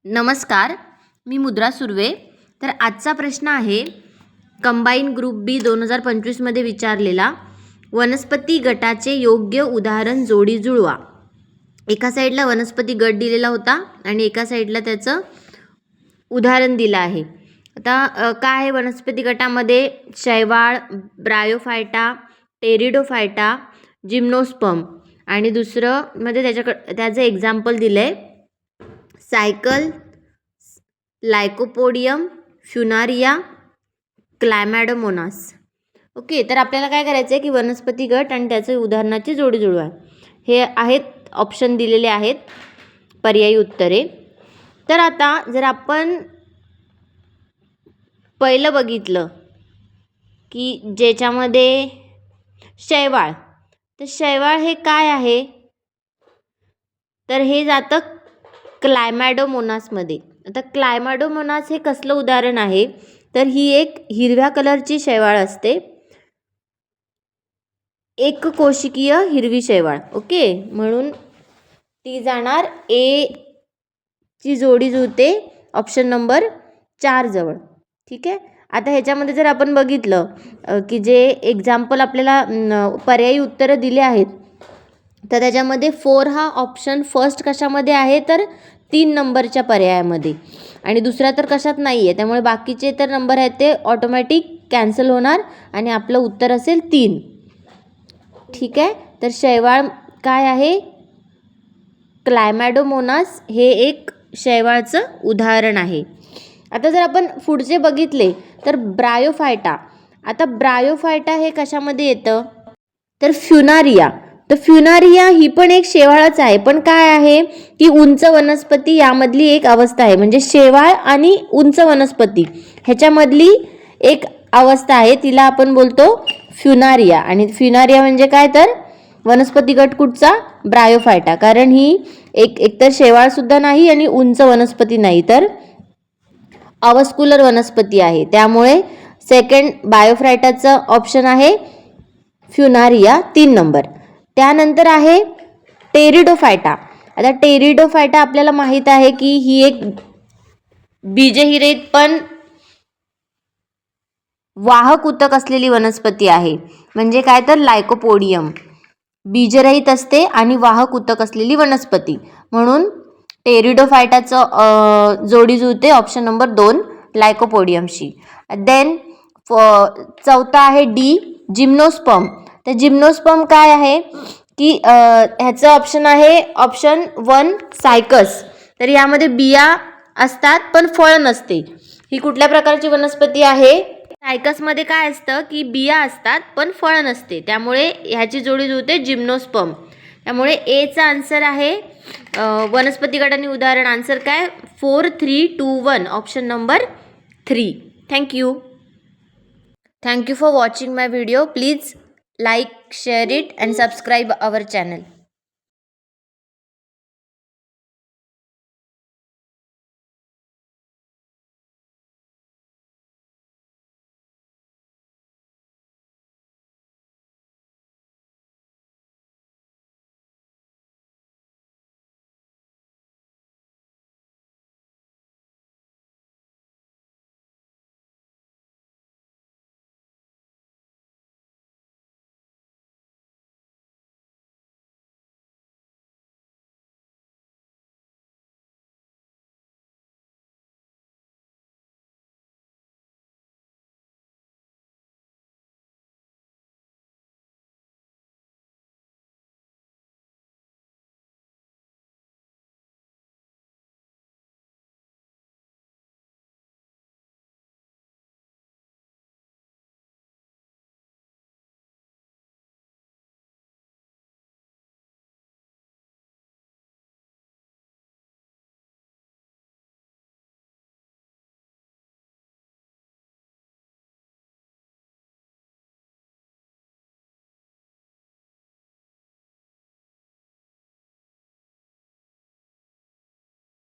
नमस्कार, मी मुद्रा सुर्वे. तर आजचा प्रश्न आहे कंबाईन ग्रुप बी 2025 मध्ये विचारलेला, वनस्पती गटाचे योग्य उदाहरण जोडी जुळवा. एका साईडला वनस्पती गट दिलेला होता आणि एका साईडला त्याचं उदाहरण दिलं आहे. आता काय आहे वनस्पती गटामध्ये? शैवाल, ब्रायोफायटा, टेरिडोफायटा, जिम्नोस्पर्म आणि दुसरं मध्ये त्याचं एक्झाम्पल दिलं आहे सायकल, लायकोपोडियम, फ्युनारिया, क्लायमॅडोमोनास. ओके, तर आपल्याला काय करायचं आहे की वनस्पती गट आणि त्याचे उदाहरणाची जोडी जुळवा. हे आहेत ऑप्शन दिलेले आहेत, पर्यायी उत्तरे. तर आता जर आपण पहिलं बघितलं की ज्याच्यामध्ये शैवाल, तर शैवाल हे काय आहे? तर हे जातं क्लायमॅडोमोनासमध्ये. आता क्लायमॅडोमोनास हे कसलं उदाहरण आहे? तर ही एक हिरव्या कलरची शैवाल असते, एक कोशिकीय हिरवी शैवाल. ओके, म्हणून ती जाणार ए ची जोडी जुळते ऑप्शन नंबर 4 जवळ. ठीक आहे. आता ह्याच्यामध्ये जर आपण बघितलं की जे एक्झाम्पल आपल्याला पर्यायी उत्तरं दिले आहेत, तर त्याच्यामध्ये 4 हा ऑप्शन फर्स्ट कशामध्ये आहे? तर 3 नंबरच्या पर्यायामध्ये, आणि दुसरा तर कशात नाही आहे. त्यामुळे बाकीचे तर नंबर आहेत ते ऑटोमॅटिक कॅन्सल होणार आणि आपलं उत्तर असेल 3. ठीक आहे. तर शैवाल काय आहे? क्लायमॅडोमोनास हे एक शैवालचं उदाहरण आहे. आता जर आपण पुढचे बघितले तर ब्रायोफायटा. आता ब्रायोफायटा हे कशामध्ये येतं? तर फ्युनारिया. तर फ्युनारिया ही पण एक शेवाळच आहे, पण काय आहे की उंच वनस्पती यामधली एक अवस्था आहे. म्हणजे शेवाळ आणि उंच वनस्पती ह्याच्यामधली एक अवस्था आहे, तिला आपण बोलतो फ्युनारिया. आणि फ्युनारिया म्हणजे काय? तर वनस्पती गट कुठचा? ब्रायोफायटा. कारण ही एकतर शेवाळ सुद्धा नाही आणि उंच वनस्पती नाही, तर अवस्कुलर वनस्पती आहे. त्यामुळे सेकंड बायोफायटाचं ऑप्शन आहे फ्युनारिया, 3 नंबर. त्यानंतर आहे टेरिडोफायटा. आता टेरिडोफायटा आपल्याला माहीत आहे की ही एक बीजहिरेत पण वाहक उत्तक असलेली वनस्पती आहे. म्हणजे काय? तर लायकोपोडियम. बीजरहित असते आणि वाहक उत्तक असलेली वनस्पती, म्हणून टेरिडोफायटाचं जोडी जुळते ऑप्शन नंबर 2 लायकोपोडियमशी. देन चौथा आहे डी, जिम्नोस्पर्म. तर जिम्नोस्पर्म काय आहे की ह्याचं ऑप्शन आहे ऑप्शन 1 सायकस. तर यामध्ये बिया असतात पण फळ नसते. ही कुठल्या प्रकारची वनस्पती आहे? सायकसमध्ये काय असतं की बिया असतात पण फळ नसते, त्यामुळे ह्याची जोडी जुळते जिम्नोस्पर्म. त्यामुळे एचा आन्सर आहे वनस्पती गट आणि उदाहरण. आन्सर काय? 4, 3, 2, 1 option number 3. Thank you for watching my video. Please like, share it and subscribe our channel.